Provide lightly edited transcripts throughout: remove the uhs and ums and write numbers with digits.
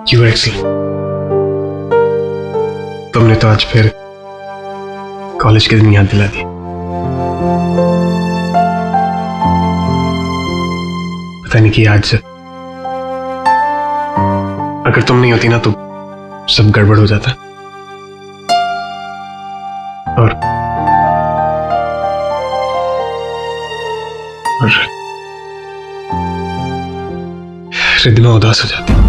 You were excellent. तुमने तो आज फिर कॉलेज के दिन याद दिला दी। पता नहीं कि आज अगर तुम नहीं होती ना तो सब गड़बड़ हो जाता। और रिद्धिमा उदास हो जाती।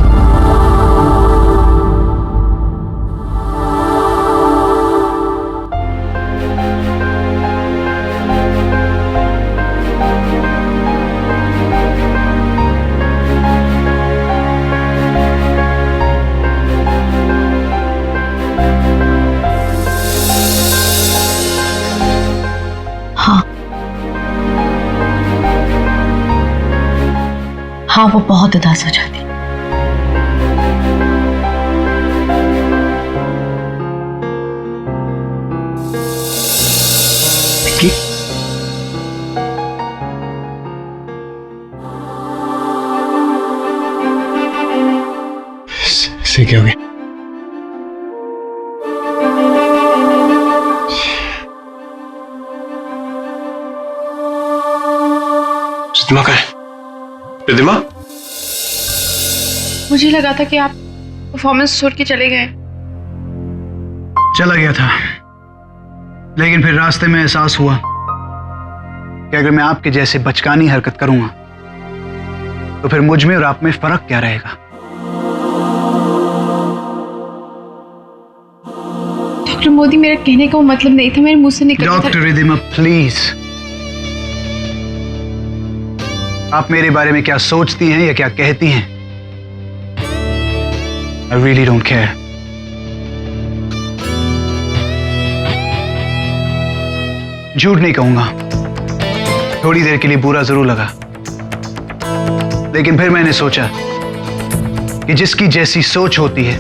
हाँ, वो बहुत उदास हो जाती। पिंकी, से क्या हो गया? रिद्धिमा कहाँ है? रिद्धिमा? मुझे लगा था कि आप परफॉर्मेंस छोड़ के चले गए। चला गया था, लेकिन फिर रास्ते में एहसास हुआ कि अगर मैं आपके जैसे बचकानी हरकत करूंगा तो फिर मुझ में और आप में फर्क क्या रहेगा। डॉक्टर मोदी, मेरा कहने का वो मतलब नहीं था, मेरे मुंह से निकल गया था। डॉक्टर रिद्धिमा प्लीज, आप मेरे बारे में क्या सोचती हैं या क्या कहती हैं, I really don't care. झूठ नहीं कहूंगा, थोड़ी देर के लिए बुरा जरूर लगा, लेकिन फिर मैंने सोचा कि जिसकी जैसी सोच होती है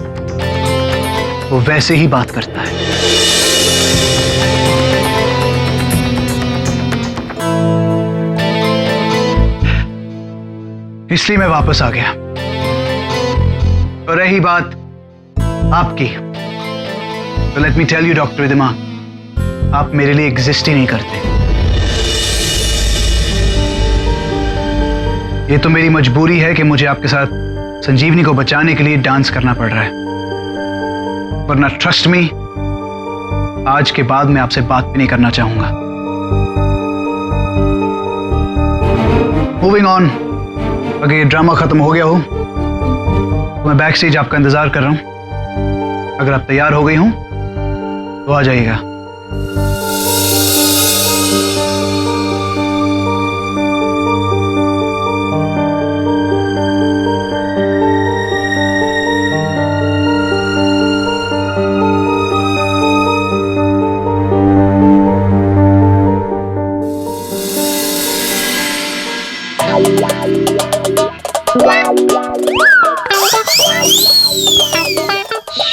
वो वैसे ही बात करता है। इसलिए मैं वापस आ गया। और रही बात आपकी, तो let me tell you doctor Riddhima, आप मेरे लिए एग्जिस्ट ही नहीं करते। ये तो मेरी मजबूरी है कि मुझे आपके साथ संजीवनी को बचाने के लिए डांस करना पड़ रहा है, वरना ट्रस्ट मी, आज के बाद मैं आपसे बात भी नहीं करना चाहूंगा। मूविंग ऑन, अगर ये ड्रामा खत्म हो गया हो तो मैं बैक स्टेज आपका इंतजार कर रहा हूं। अगर आप तैयार हो गई हूं तो आ जाइएगा।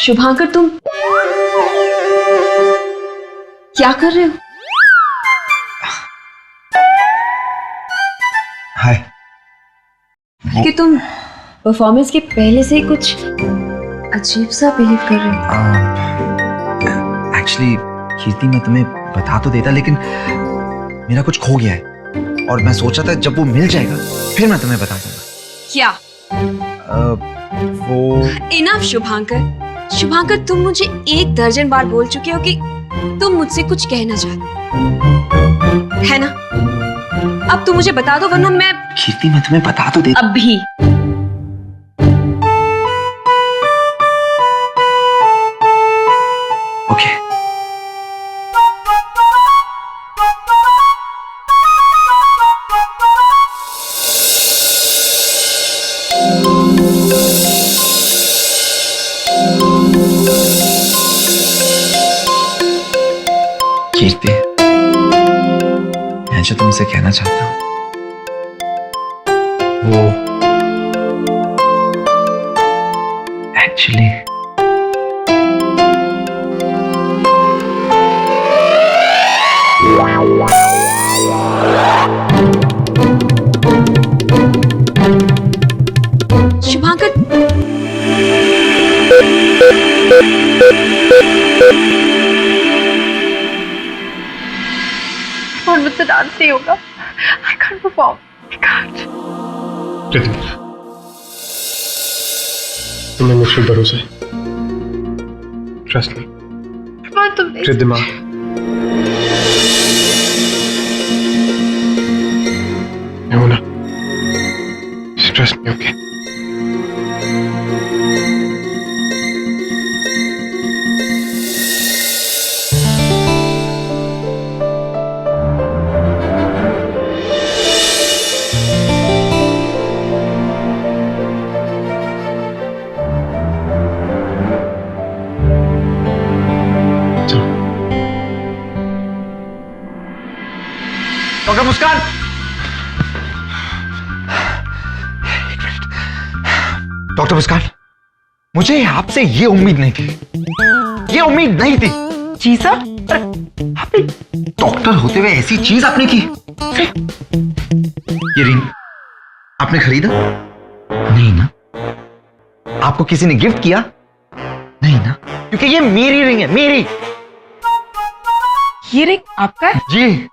शुभांकर, तुम क्या कर रहे हो? हाय। कि तुम परफॉर्मेंस के पहले से ही कुछ अजीब सा बिहेव कर रहे हो। एक्चुअली कीर्ति, मैं तुम्हें बता तो देता, लेकिन मेरा कुछ खो गया है और मैं सोचा था जब वो मिल जाएगा फिर मैं तुम्हें बता दूंगा। क्या? वो इनफ शुभांकर। शुभांकर, तुम मुझे 1 दर्जन बार बोल चुके हो कि तुम मुझसे कुछ कहना चाहते है ना? अब तुम मुझे बता दो, वरना मैं कीर्ति, मैं तुम्हें बता तो देता। अभी ओके। कीर्ति, मैं जो तुमसे कहना चाहता हूँ वो एक्चुअली शुभांकर, और मुझसे डांस नहीं होगा। I can't perform. I can't. Riddhima, तुम्हें मुझ पर भरोसा है? Trust me. तुम नहीं रिद्धिमा, मैं हूं ना, ट्रस्ट मी, ओके? डॉक्टर मुस्कान, डॉक्टर मुस्कान, मुझे आपसे ये उम्मीद नहीं थी, ये उम्मीद नहीं थी। जी सर, आपने डॉक्टर होते हुए ऐसी चीज आपने की। ये रिंग आपने खरीदा? नहीं ना? आपको किसी ने गिफ्ट किया? नहीं ना? क्योंकि ये मेरी रिंग है, मेरी। ये रिंग आपका है? जी।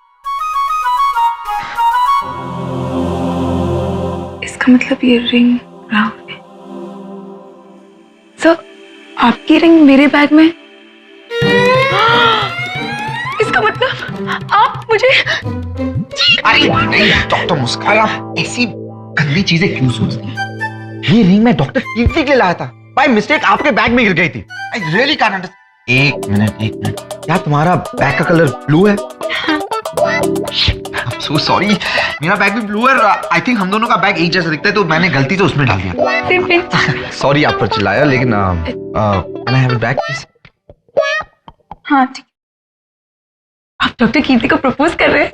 इसका मतलब ये रिंग राहुल है। सर, आपकी रिंग मेरे बैग में? इसका मतलब आप मुझे... अरे नहीं डॉक्टर मुस्कान, आप ऐसी गंदी चीजें क्यों सोचती हैं? ये रिंग मैं डॉक्टर कीर्ति के लिए लाया था, बाय मिस्टेक आपके बैग में गिर गई थी। I really can't understand. एक मिनट, क्या तुम्हारा बैग का कलर ब्लू है? I'm so sorry, मेरा बैग भी ब्लू है। आई थिंक हम दोनों का बैग एक जैसा दिखता है, तो मैंने गलती से उसमें डाल दिया। सॉरी आप पर चिल्लाया, लेकिन can I have it back please? हाँ ठीक। आप डॉक्टर कीर्ति को प्रपोज कर रहे हैं?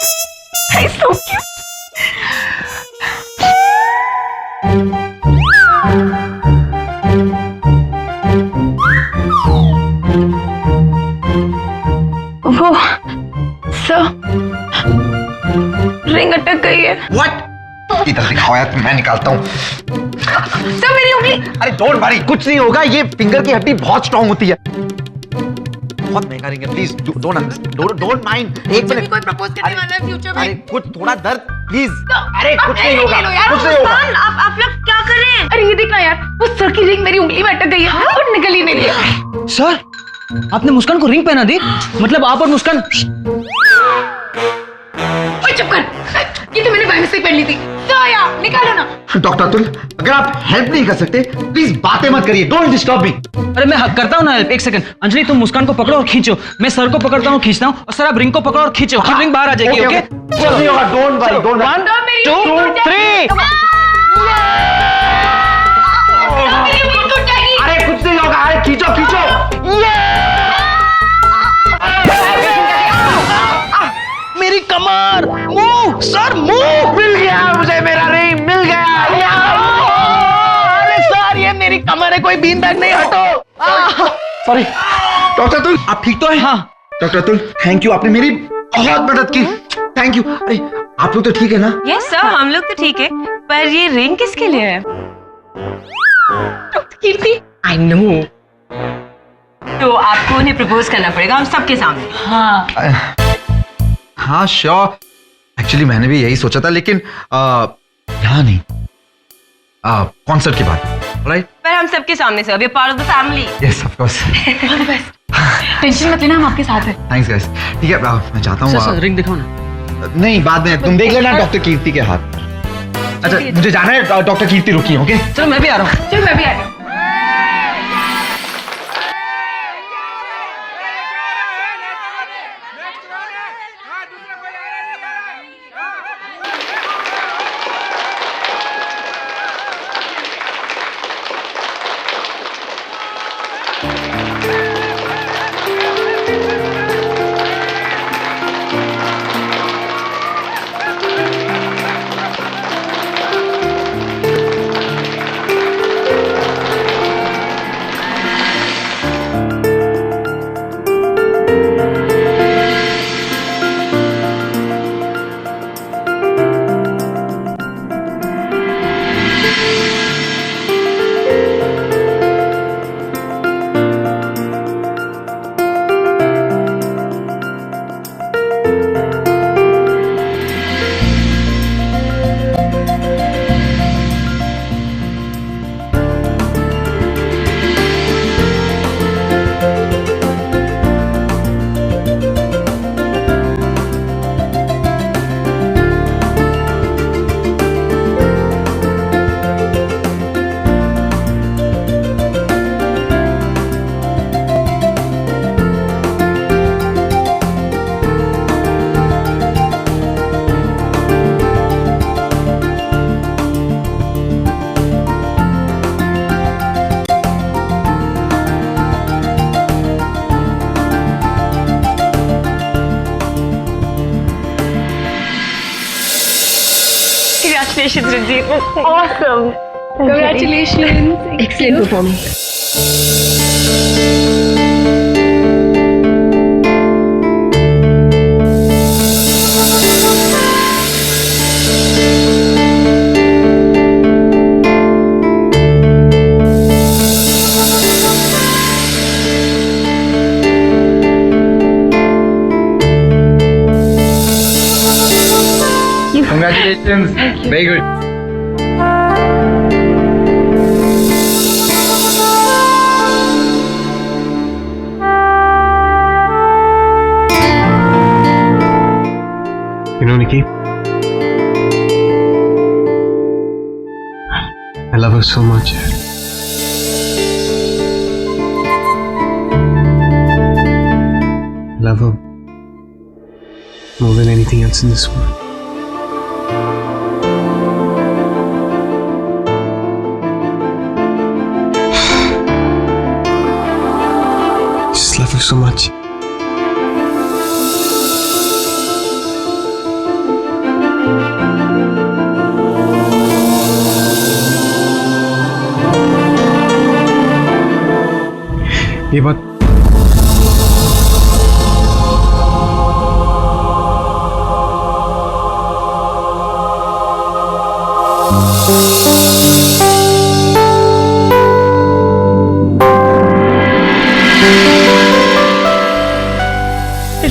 So cute. वो सर, रिंग अटक गई है। व्हाट? इधर दिखाओ यार, मैं निकालता हूँ। सर मेरी उंगली। अरे डोंट वरी, कुछ नहीं होगा। ये फिंगर की हड्डी बहुत स्ट्रांग होती है। बहुत महंगा रिंग है, प्लीज डोंट माइंड। एक मिनट, कोई प्रपोज करने वाला है फ्यूचर में? अरे कुछ थोड़ा दर्द प्लीज। अरे कुछ नहीं होगा, कुछ नहीं होगा। आप लोग क्या कर रहे हैं? अरे ये देखना यार, वो सर की रिंग मेरी उंगली में अटक गई है और निकल ही नहीं रही है। सर, आपने मुस्कान को रिंग पहना दी? मतलब आप और मुस्कान... ओए चुप कर, ये तो मैंने बाय मिस्टेक पहन ली थी। सोया, निकालो ना। डॉक्टर अतुल, अगर आप हेल्प नहीं कर सकते प्लीज बातें मत करिए, डोंट डिस्टर्ब मी। अरे मैं करता हूँ ना हेल्प। एक सेकंड, अंजलि तुम मुस्कान को पकड़ो और खींचो, मैं सर को पकड़ता हूँ, खींचता हूँ, और सर आप रिंग को पकड़ो और खींचो, फिर रिंग बाहर आ जाएगी। ओके? कुछ नहीं होगा, डोंट वरी, डोंट वरी। 1 2 3। अरे कुछ नहीं होगा, अरे खींचो खींचो। मेरी कमर, मुंह, सर मुंह। मिल गया मुझे, मेरा रिंग मिल गया। अरे सर, ये मेरी कमर है, कोई बीन बैग नहीं, हटो। सॉरी डॉक्टर अतुल, आप ठीक तो है? हाँ डॉक्टर अतुल, थैंक यू, आपने मेरी बहुत मदद की, थैंक यू। अरे आप लोग तो ठीक है ना? यस सर, हम लोग तो ठीक है, पर ये रिंग किसके लिए है? Doctor Kirti. आई नो, तो आपको उन्हें प्रपोज करना पड़ेगा हम सबके सामने। हाँ हाँ श्योर, एक्चुअली मैंने भी यही सोचा था, लेकिन यहाँ नहीं, कॉन्सर्ट के बाद, राइट? पर हम सबके सामने sir, we are part of the family. Yes of course. All the best. Tension मत लेना, हम आपके साथ हैं। Thanks guys. ठीक है, मैं जाता सर, हूँ। रिंग दिखाओ ना। नहीं, बाद में तुम देख लेना डॉक्टर कीर्ति के हाथ। अच्छा मुझे जाना है, डॉक्टर कीर्ति रुकी, ओके? चलो मैं भी आ रहा हूँ। चल मैं भी आ रही हूँ। Congratulations, Ranjit. It was awesome. Congratulations. Excellent performance. Congratulations. Very good. You know, Nikki, I love her so much. I love her more than anything else in this world. Just love her so much. ये बात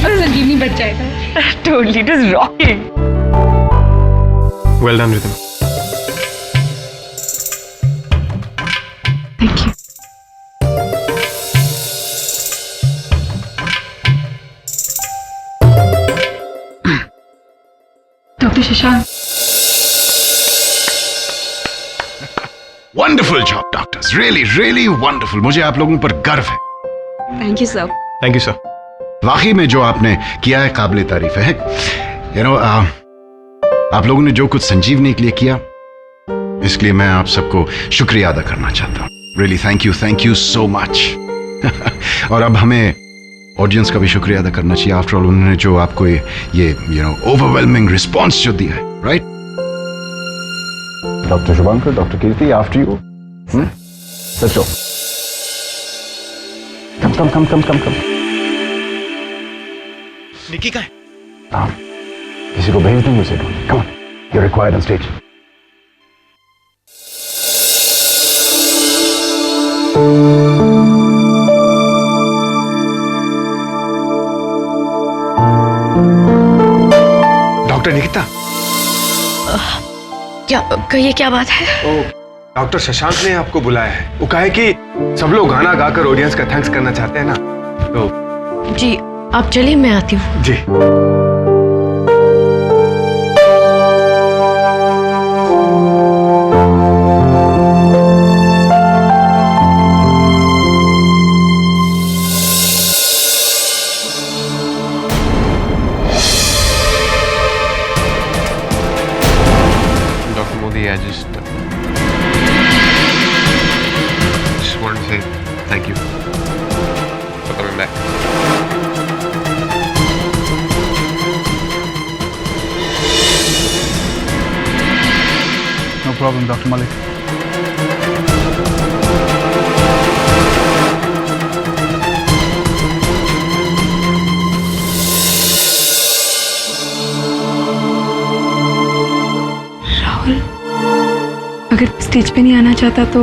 संजीवनी बच जाएगा. Totally, it is rocking. well done, Rhythm. Thank you. Dr. Shashank. Wonderful job doctors, really really wonderful. मुझे आप लोगों पर गर्व है. Thank you sir. Thank you, sir. वाकई में जो आपने किया है काबिल तारीफ है. यू नो, आप लोगों ने जो कुछ संजीवनी के लिए किया, इसलिए मैं आप सबको शुक्रिया अदा करना चाहता हूँ. Really thank you so much. और अब हमें ऑडियंस का भी शुक्रिया अदा करना चाहिए. आफ्टर ऑल उन्होंने जो आपको ये यू नो ओवरवेलमिंग रिस्पॉन्स जो दिया है. Right doctor Shubhankar, doctor Kirti, after you. Let's go. Come. Nikki का है? किसी को भेज देंगे उसे. Come on, you are required on stage. Doctor Nikita. क्या कहिए, क्या बात है? ओ, डॉक्टर शशांक ने आपको बुलाया है. वो कहा है कि सब लोग गाना गाकर ऑडियंस का थैंक्स करना चाहते हैं ना, तो जी आप चलिए, मैं आती हूँ. जी. Dr. Modi, I just wanted to say thank you for coming back. No problem, Dr. Malik. Rahul, अगर स्टेज पे नहीं आना चाहता तो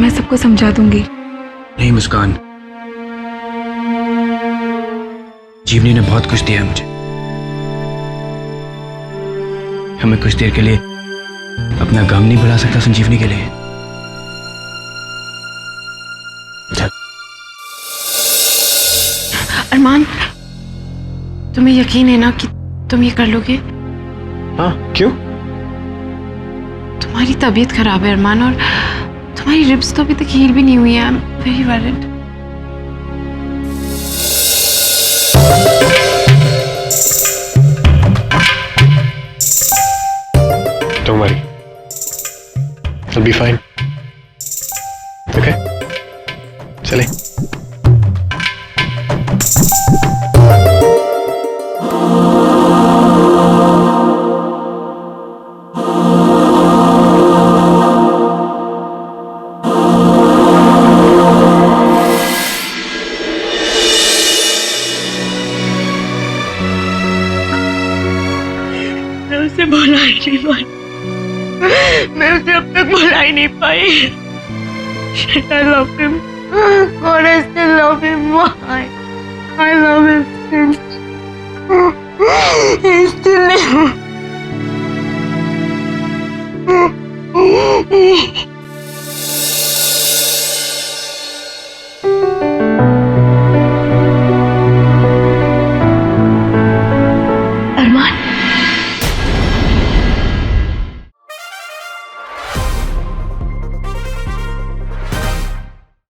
मैं सबको समझा दूंगी. नहीं मुस्कान, जीवनी ने बहुत कुछ दिया है मुझे. हमें कुछ देर के लिए अपना गम नहीं भुला सकता संजीवनी के लिए. चल. अरमान, तुम्हें यकीन है ना कि तुम ये कर लोगे? हाँ, क्यों? तुम्हारी तबीयत खराब है अरमान, और तुम्हारी रिब्स तो अभी तक हील भी नहीं हुई है. I am very worried. Don't worry. I'll be fine. Okay? चले. ही नहीं पाई. Shit, I love him. God, I still love him. Why? I love him still. He's still.